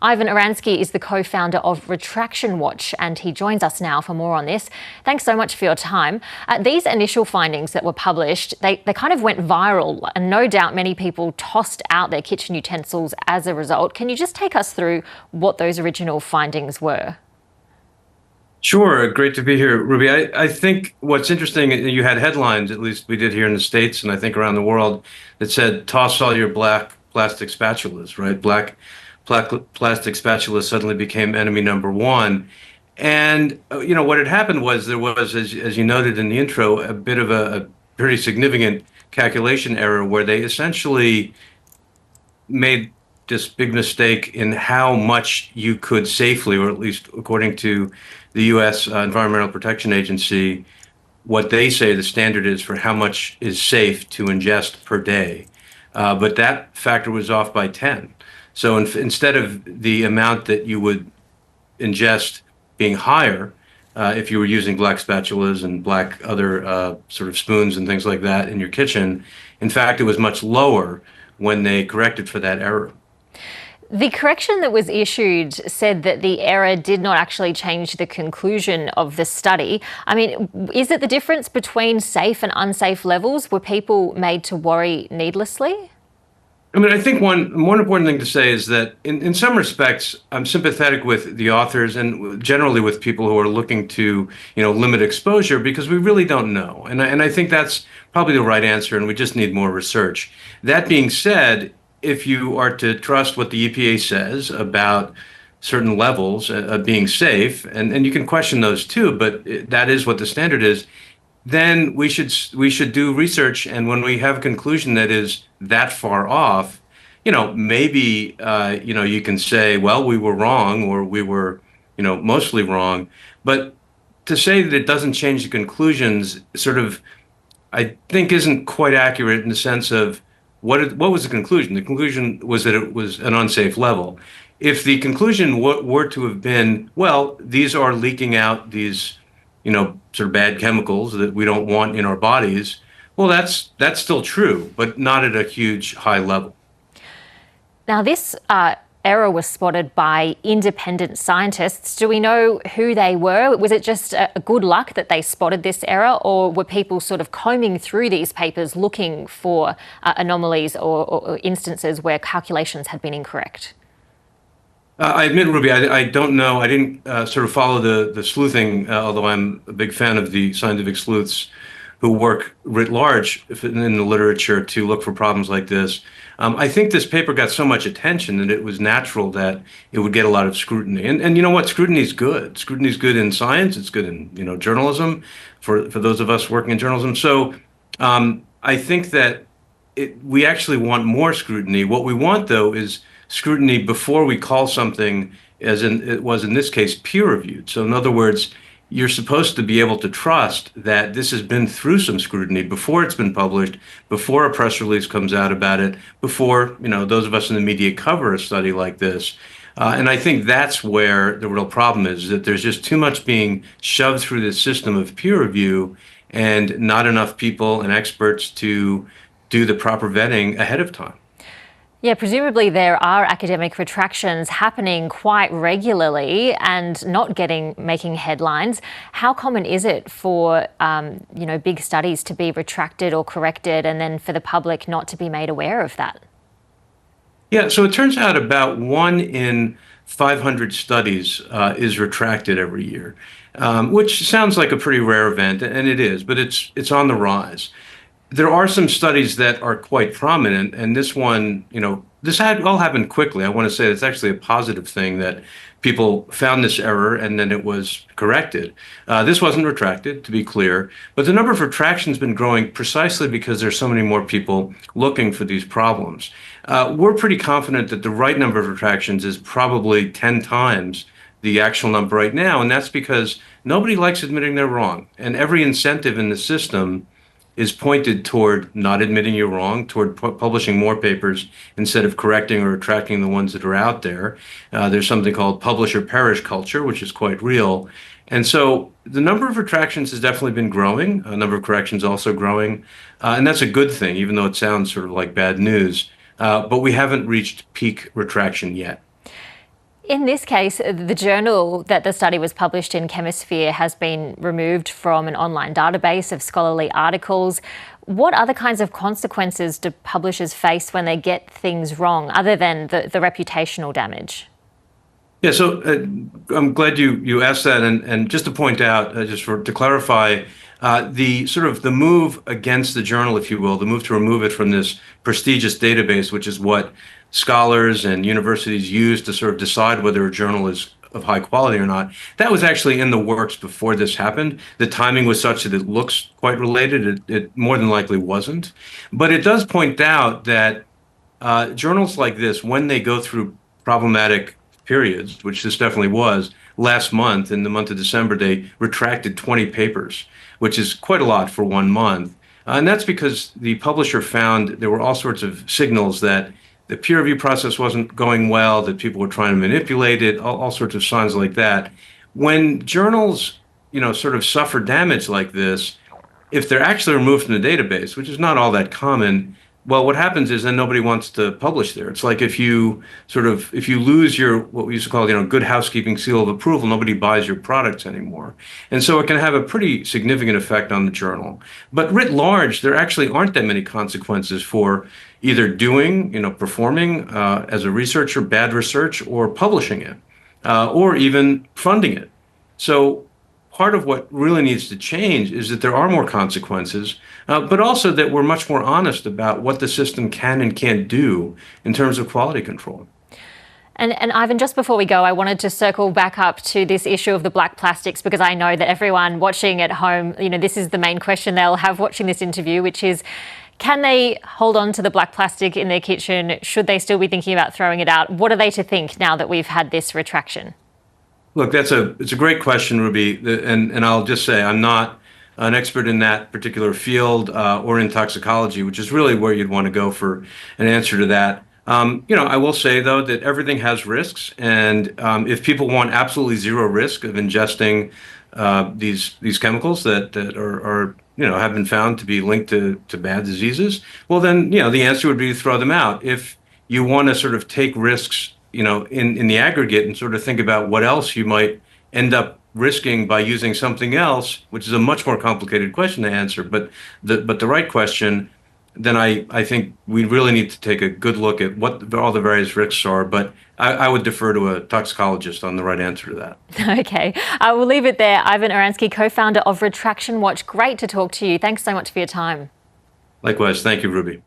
Ivan Oransky is the co-founder of Retraction Watch, and he joins us now for more on this. Thanks so much for your time. These initial findings that were published, they kind of went viral, and no doubt many people tossed out their kitchen utensils as a result. Can you just take us through what those original findings were? Sure. Great to be here, Ruby. I think what's interesting, you had headlines, at least we did here in the States and I think around the world, that said, toss all your black plastic spatulas, right? Plastic spatulas suddenly became enemy number one. And, what had happened was there was, as you noted in the intro, a bit of a pretty significant calculation error where they essentially made this big mistake in how much you could safely, or at least according to the U.S. Environmental Protection Agency, what they say the standard is for how much is safe to ingest per day. But that factor was off by 10. So instead of the amount that you would ingest being higher, if you were using black spatulas and black other sort of spoons and things like that in your kitchen, in fact, it was much lower when they corrected for that error. The correction that was issued said that the error did not actually change the conclusion of the study. I mean, is it the difference between safe and unsafe levels? Were people made to worry needlessly? I mean, I think one important thing to say is that in some respects, I'm sympathetic with the authors and generally with people who are looking to, limit exposure, because we really don't know. And I think that's probably the right answer, and we just need more research. That being said, if you are to trust what the EPA says about certain levels of being safe, and you can question those too, but that is what the standard is, then we should do research. And when we have a conclusion that is that far off, maybe you can say, well, we were wrong, or we were mostly wrong. But to say that it doesn't change the conclusions sort of, I think, isn't quite accurate in the sense of what was the conclusion? The conclusion was that it was an unsafe level. If the conclusion were to have been, well, these are leaking out these, sort of bad chemicals that we don't want in our bodies, well, that's still true, but not at a huge high level. Now, this error was spotted by independent scientists. Do we know who they were? Was it just a good luck that they spotted this error, or were people sort of combing through these papers looking for anomalies or instances where calculations had been incorrect? I admit, Ruby, I don't know. I didn't sort of follow the sleuthing, although I'm a big fan of the scientific sleuths who work writ large in the literature to look for problems like this. I think this paper got so much attention that it was natural that it would get a lot of scrutiny. And you know what? Scrutiny is good. Scrutiny is good in science. It's good in journalism for those of us working in journalism. So I think that we actually want more scrutiny. What we want, though, is scrutiny before we call something, as it was in this case, peer-reviewed. So in other words, you're supposed to be able to trust that this has been through some scrutiny before it's been published, before a press release comes out about it, before those of us in the media cover a study like this. And I think that's where the real problem is, that there's just too much being shoved through this system of peer review and not enough people and experts to do the proper vetting ahead of time. Yeah, presumably there are academic retractions happening quite regularly and not making headlines. How common is it for big studies to be retracted or corrected, and then for the public not to be made aware of that? Yeah, so it turns out about 1 in 500 studies is retracted every year, which sounds like a pretty rare event, and it is, but it's on the rise. There are some studies that are quite prominent, and this one, this all happened quickly. I want to say it's actually a positive thing that people found this error and then it was corrected. This wasn't retracted, to be clear, but the number of retractions has been growing precisely because there's so many more people looking for these problems. We're pretty confident that the right number of retractions is probably 10 times the actual number right now, and that's because nobody likes admitting they're wrong, and every incentive in the system is pointed toward not admitting you're wrong, toward publishing more papers instead of correcting or retracting the ones that are out there. There's something called publish or perish culture, which is quite real. And so the number of retractions has definitely been growing, a number of corrections also growing. And that's a good thing, even though it sounds sort of like bad news. But we haven't reached peak retraction yet. In this case, the journal that the study was published in, Chemosphere, has been removed from an online database of scholarly articles. What other kinds of consequences do publishers face when they get things wrong, other than the reputational damage? Yeah, so I'm glad you asked that, and just to point out, to clarify, the move against the journal, if you will, the move to remove it from this prestigious database, which is what scholars and universities use to sort of decide whether a journal is of high quality or not. That was actually in the works before this happened. The timing was such that it looks quite related. It more than likely wasn't, but it does point out that journals like this, when they go through problematic periods, which this definitely was, last month, in the month of December, they retracted 20 papers, which is quite a lot for 1 month. And that's because the publisher found there were all sorts of signals that the peer review process wasn't going well, that people were trying to manipulate it, all sorts of signs like that. When journals, sort of suffer damage like this, if they're actually removed from the database, which is not all that common, well, what happens is then nobody wants to publish there. It's like if you lose your, what we used to call, good housekeeping seal of approval, nobody buys your products anymore. And so it can have a pretty significant effect on the journal. But writ large, there actually aren't that many consequences for either doing, performing as a researcher, bad research, or publishing it, or even funding it. So part of what really needs to change is that there are more consequences, but also that we're much more honest about what the system can and can't do in terms of quality control. And Ivan, just before we go, I wanted to circle back up to this issue of the black plastics, because I know that everyone watching at home, this is the main question they'll have watching this interview, which is, can they hold on to the black plastic in their kitchen? Should they still be thinking about throwing it out? What are they to think now that we've had this retraction? Look, it's a great question, Ruby, and I'll just say I'm not an expert in that particular field or in toxicology, which is really where you'd want to go for an answer to that. I will say, though, that everything has risks, and if people want absolutely zero risk of ingesting these chemicals that are have been found to be linked to bad diseases, well, then the answer would be to throw them out. If you want to sort of take risks, in the aggregate, and sort of think about what else you might end up risking by using something else, which is a much more complicated question to answer, but the right question, then I think we really need to take a good look at what all the various risks are. But I would defer to a toxicologist on the right answer to that. Okay, I will leave it there. Ivan Oransky, co-founder of Retraction Watch. Great to talk to you. Thanks so much for your time. Likewise. Thank you, Ruby.